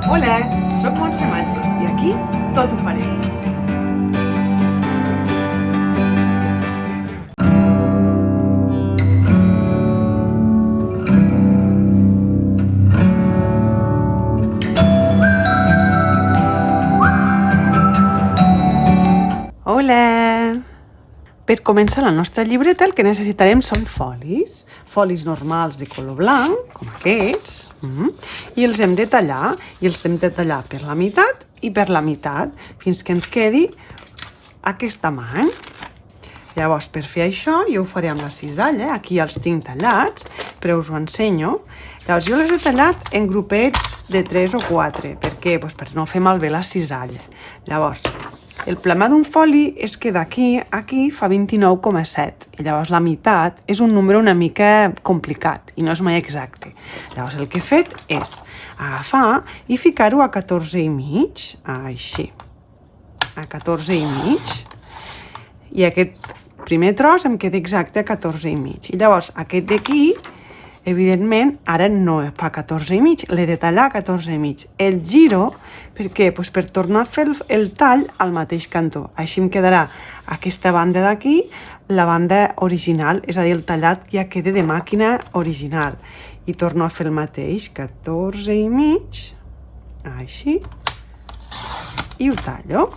Hola, soc Montse Matges i aquí tot ho farem. Hola! Per començar la nostra llibreta el que necessitarem són folis normals de color blanc, com aquests, i els hem de tallar, per la meitat i per la meitat, fins que ens quedi aquesta mà. Llavors, per fer això, jo ho faré amb la cisalla, aquí els tinc tallats, però us ho ensenyo. Llavors, jo les he tallat en grupets de 3 o 4, per què? Doncs per no fer malbé la cisalla. Llavors, el plamar d'un foli és que d'aquí a aquí fa 29,7 i llavors la meitat és un número una mica complicat i no és mai exacte. Llavors el que he fet és agafar i ficar-ho a 14,5, així, a 14,5, i aquest primer tros em queda exacte a 14,5. I llavors aquest d'aquí, evidentment, ara no fa 14,5, l'he de tallar a 14,5. El giro, per què? Doncs per tornar a fer el tall al mateix cantó. Així em quedarà aquesta banda d'aquí, la banda original, és a dir, el tallat ja queda de màquina original. I torno a fer el mateix, 14,5, així, i ho tallo.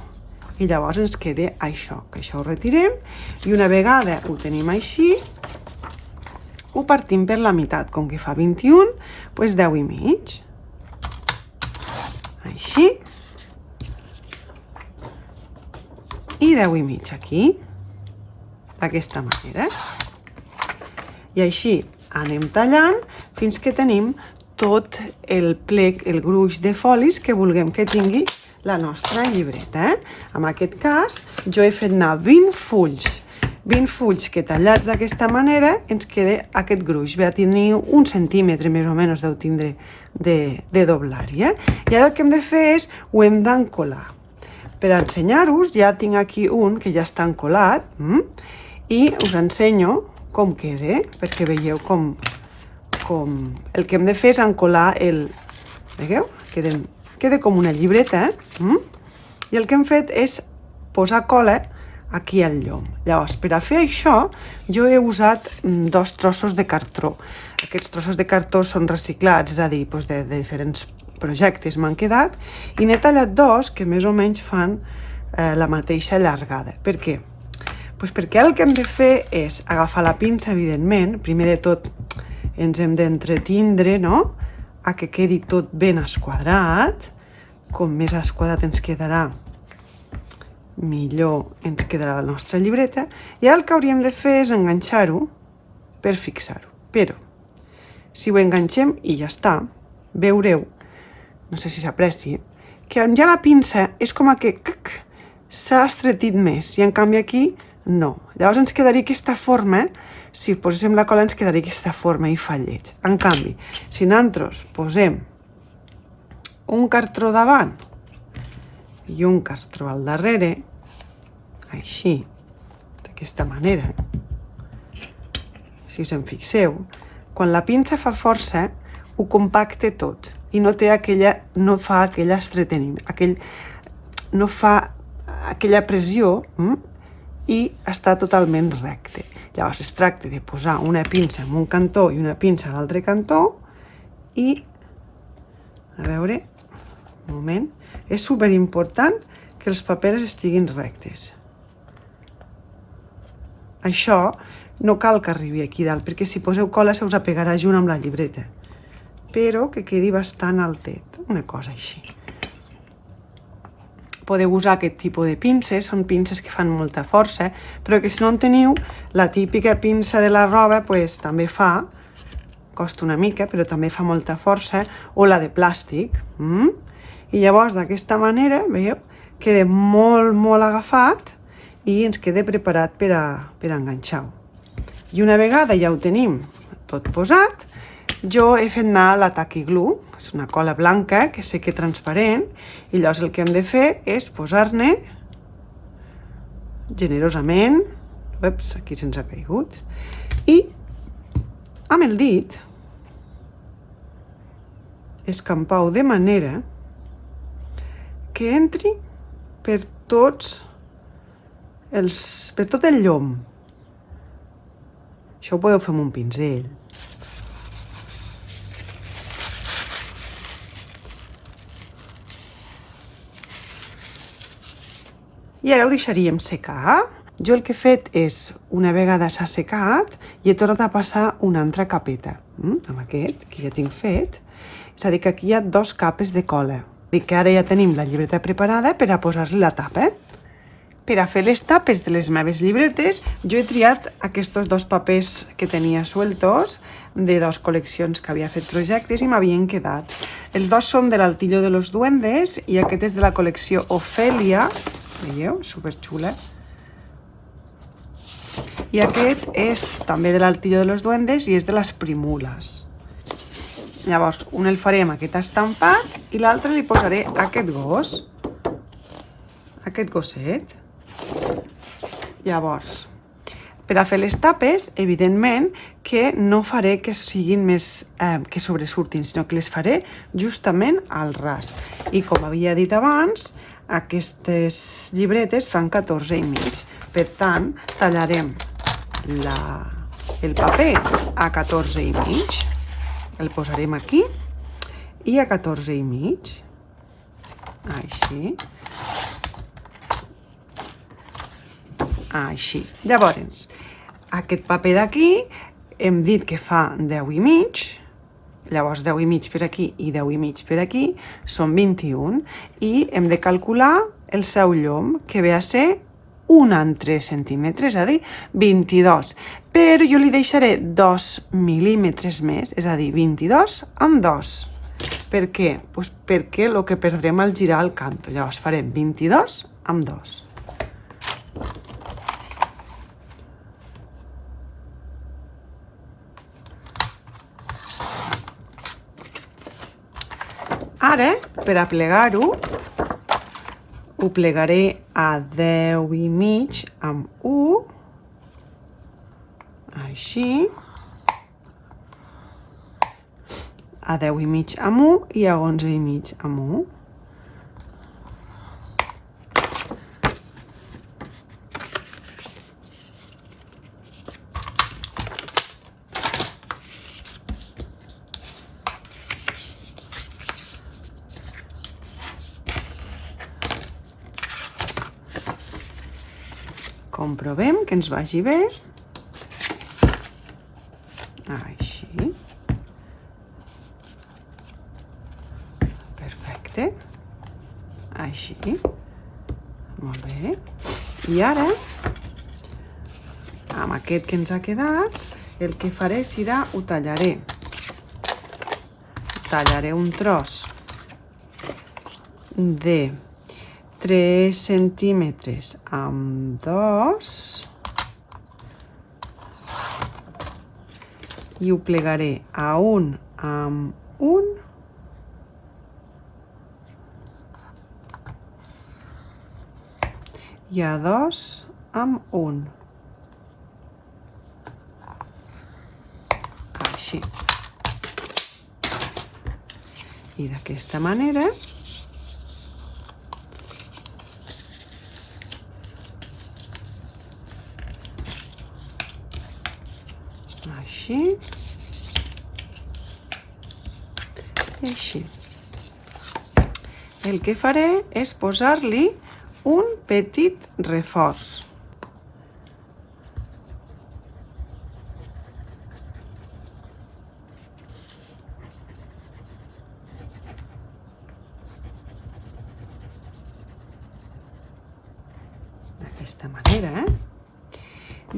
I llavors ens queda això, que això ho retirem, i una vegada ho tenim així, ho partim per la meitat, com que fa 21, doncs 10,5. Així. I 10,5 aquí, d'aquesta manera. I així anem tallant fins que tenim tot el plec, el gruix de folis que vulguem que tingui la nostra llibreta. En aquest cas, jo he fet anar 20 fulls. 20 fulls que tallats d'aquesta manera ens queda aquest gruix. Ve a tenir 1 centímetre més o menys deu tindre de doblar-hi. I ara el que hem de fer és, ho hem d'encolar. Per ensenyar-vos, ja tinc aquí un que ja està encolat i us ensenyo com queda, perquè veieu com el que hem de fer és encolar el... Veieu? Queda com una llibreta, i el que hem fet és posar cola aquí al llom. Llavors, per a fer això, jo he usat 2 trossos de cartró. Aquests trossos de cartró són reciclats, és a dir, de diferents projectes m'han quedat, i n'he tallat 2 que més o menys fan la mateixa llargada. Per què? Doncs perquè el que hem de fer és agafar la pinça, evidentment, primer de tot ens hem d'entretindre, no?, a que quedi tot ben esquadrat. Com més esquadrat ens quedarà, millor ens quedarà la nostra llibreta, i el que hauríem de fer és enganxar-ho per fixar-ho. Però, si ho enganxem i ja està, veureu, no sé si s'apreci, que ja la pinça és com que s'ha estretit més, i en canvi aquí no. Llavors ens quedaria aquesta forma, si poséssim la cola ens quedaria aquesta forma i fa lleig. En canvi, si nosaltres posem un cartró davant i un cartró al darrere, així, d'aquesta manera, si us en fixeu, quan la pinça fa força, ho compacta tot i no fa aquell estreteniment, no fa aquella pressió i està totalment recte. Llavors es tracta de posar una pinça en un cantó i una pinça a l'altre cantó i, a veure, un moment, és superimportant que els papers estiguin rectes. Això no cal que arribi aquí dalt, perquè si poseu cola se us apegarà junt amb la llibreta, però que quedi bastant altet, una cosa així. Podeu usar aquest tipus de pinces, són pinces que fan molta força, però que si no en teniu, la típica pinça de la roba també fa, costa una mica, però també fa molta força, o la de plàstic. I llavors d'aquesta manera, veieu, queda molt, molt agafat i ens queda preparat per a enganxar-ho. I una vegada ja ho tenim tot posat, jo he fet anar la Tacky Glue, és una cola blanca que sé que és transparent, i llavors el que hem de fer és posar-ne generosament, aquí se'ns ha caigut, i amb el dit escampar-ho de manera que entri per tot el llom. Això ho podeu fer amb un pinzell. I ara ho deixaríem secar. Jo el que he fet és, una vegada s'ha secat, i he tornat a passar una altra capeta, amb aquest, que ja tinc fet. És a dir, que aquí hi ha 2 capes de cola. I que ara ja tenim la llibreta preparada per a posar-li la tapa. Per a fer les tapes de les meves llibretes, jo he triat aquests 2 papers que tenia sueltos, de 2 col·leccions que havia fet projectes i m'havien quedat. Els 2 són de l'Altillo de los Duendes i aquest és de la col·lecció Ofèlia. Veieu? Superxula. I aquest és també de l'Altillo de los Duendes i és de les Primules. Llavors, un el faré amb aquest estampat i l'altre li posaré aquest gos. Aquest gosset. Llavors, per a fer les tapes, evidentment que no faré que siguin més, que sobresurtin, sinó que les faré justament al ras. I com havia dit abans, aquestes llibretes fan 14,5. Per tant, tallarem el paper a 14,5. El posarem aquí i a 14,5. Així. Així. Llavors, aquest paper d'aquí hem dit que fa 10,5. Llavors 10,5 per aquí i 10,5 per aquí són 21 i hem de calcular el seu llom, que ve a ser un altre centímetre, és a dir, 22. Però jo li deixaré 2 mil·límetres més, és a dir, 22 amb 2. Per què? Pues perquè el que perdrem al girar el canto. Llavors farem 22 amb 2. Ara, per a plegar-ho, ho plegaré a 10,5 amb 1, així, a 10,5 amb 1 i a 11,5 amb 1. Comprovem que ens vagi bé. Així. Perfecte. Així. Molt bé. I ara, amb aquest que ens ha quedat, el que faré serà ho tallaré. Tallaré un tros de 3 centímetres amb 2 i ho plegaré a 1 amb 1 i a 2 amb 1. Així. I d'aquesta manera així i així. El que faré és posar-li un petit reforç. D'aquesta manera,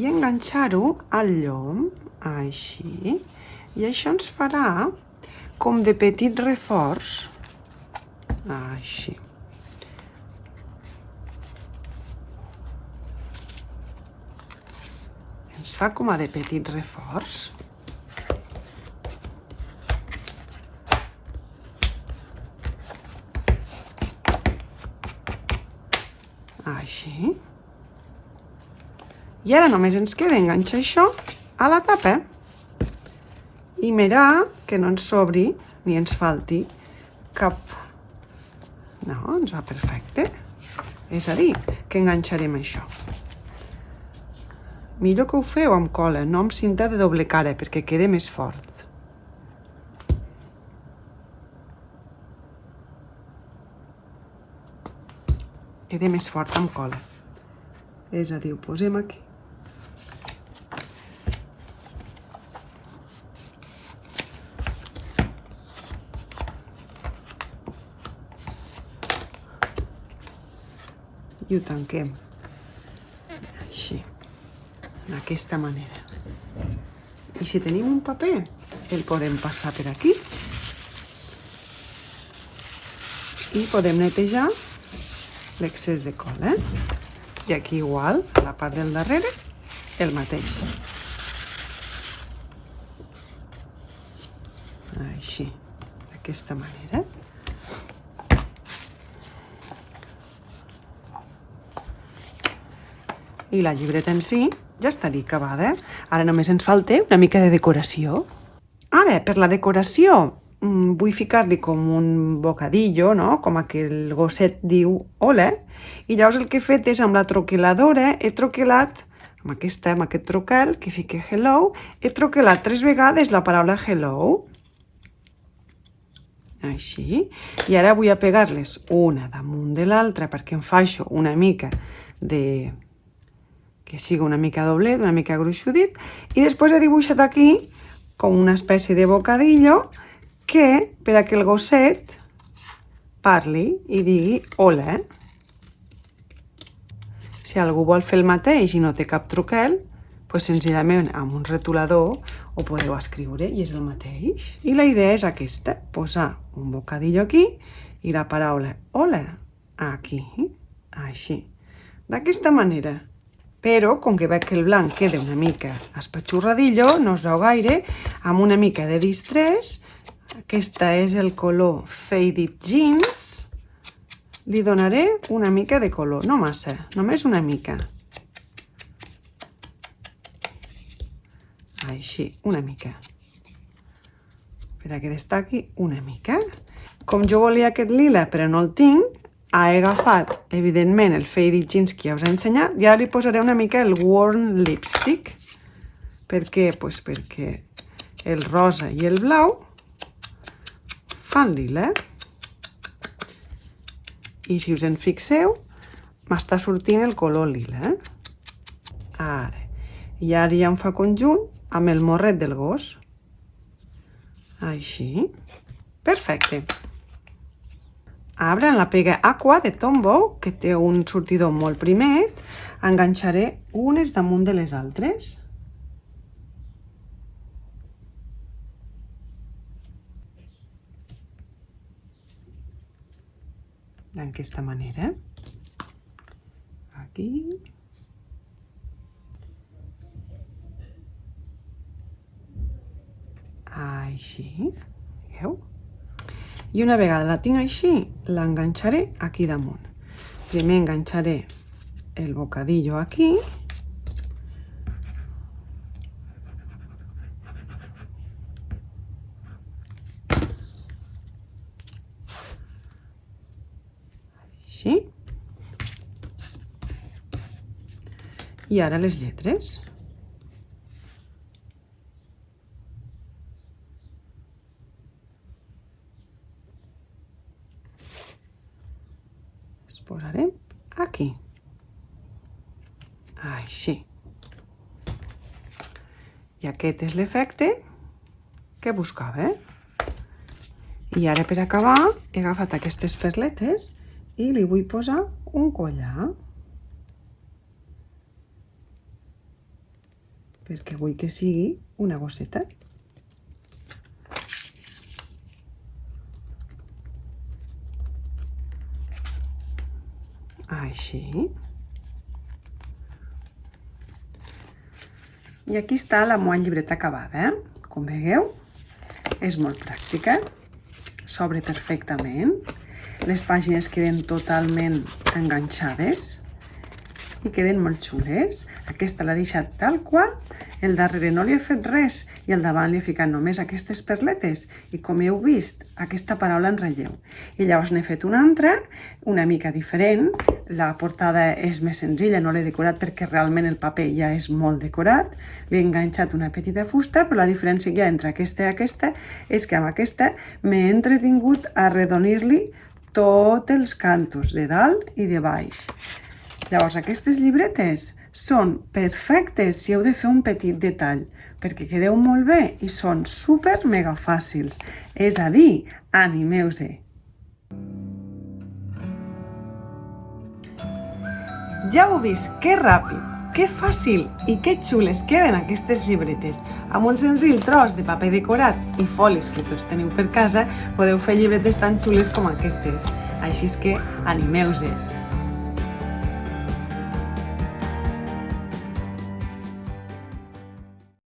i enganxar-ho al llom, així, i això ens farà com de petit reforç, així. Ens fa com a de petit reforç. Així. I ara només ens queda enganxar això a la tapa i mirar que no ens sobri ni ens falti cap No, ens va perfecte. És a dir, que enganxarem això. Millor que ho feu amb cola, no amb cinta de doble cara, perquè queda més fort. Queda més fort amb cola. És a dir, ho posem aquí. I ho tanquem. Així. D'aquesta manera. I si tenim un paper, el podem passar per aquí. I podem netejar l'excés de cola. I aquí igual, a la part del darrere, el mateix. Així, d'aquesta manera. I la llibreta en si ja estaria acabada. Ara només ens falta una mica de decoració. Ara, per la decoració, vull ficar-li com un bocadillo, no? Com aquell gosset diu hola. I llavors el que he fet és amb la troqueladora, he troquelat, amb aquest troquel que fica hello, he troquelat 3 vegades la paraula hello. Així. I ara vull apegar-les una damunt de l'altra perquè em faixo una mica de... que sigui una mica doblet, una mica gruixudit, i després he dibuixat aquí com una espècie de bocadillo que per a que el gosset parli i digui hola. Si algú vol fer el mateix i no té cap truquel, doncs senzillament amb un retolador ho podeu escriure i és el mateix. I la idea és aquesta, posar un bocadillo aquí i la paraula hola aquí, així, d'aquesta manera. Però, com que veig que el blanc queda una mica espatxurradillo, no es veu gaire, amb una mica de distrés, aquesta és el color Faded Jeans, li donaré una mica de color, no massa, només una mica. Així, una mica. Per a que destaqui una mica. Com jo volia aquest lila, però no el tinc, he agafat, evidentment, el Faded Jeans que ja us he ensenyat i ara li posaré una mica el Warm Lipstick. Per què? Doncs perquè el rosa i el blau fan lila. I si us en fixeu, m'està sortint el color lila. Ara. I ara ja em fa conjunt amb el morret del gos. Així. Perfecte. Ara, en la pega Aqua de Tombow, que té un sortidor molt primet, enganxaré unes damunt de les altres. D'aquesta manera. Aquí. Així. Veieu? I una vegada la tinc així, l'enganxaré aquí damunt. Primer enganxaré el bocadillo aquí. Així. I ara les lletres. Posarem aquí. Així. I aquest és l'efecte que buscava. I ara per acabar he agafat aquestes perletes i li vull posar un collar. Perquè vull que sigui una gosseta. Així. I aquí està la meva llibreta acabada. Com veieu, és molt pràctica, s'obre perfectament, les pàgines queden totalment enganxades i queden molt xules. Aquesta l'he deixat tal qual, el darrere no li he fet res i al davant li he ficat només aquestes perletes i, com heu vist, aquesta paraula en relleu. I llavors n'he fet una altra, una mica diferent. La portada és més senzilla, no l'he decorat perquè realment el paper ja és molt decorat. Li he enganxat una petita fusta, però la diferència que hi ha entre aquesta i aquesta és que amb aquesta m'he entretingut a arredonir-li tots els cantos de dalt i de baix. Llavors, aquestes llibretes són perfectes si heu de fer un petit detall, perquè quedeu molt bé i són super mega fàcils. És a dir, animeu-se! Ja heu vist que ràpid, que fàcil i que xules queden aquestes llibretes. Amb un senzill tros de paper decorat i folis que tots teniu per casa, podeu fer llibretes tan xules com aquestes. Així és que animeu-se!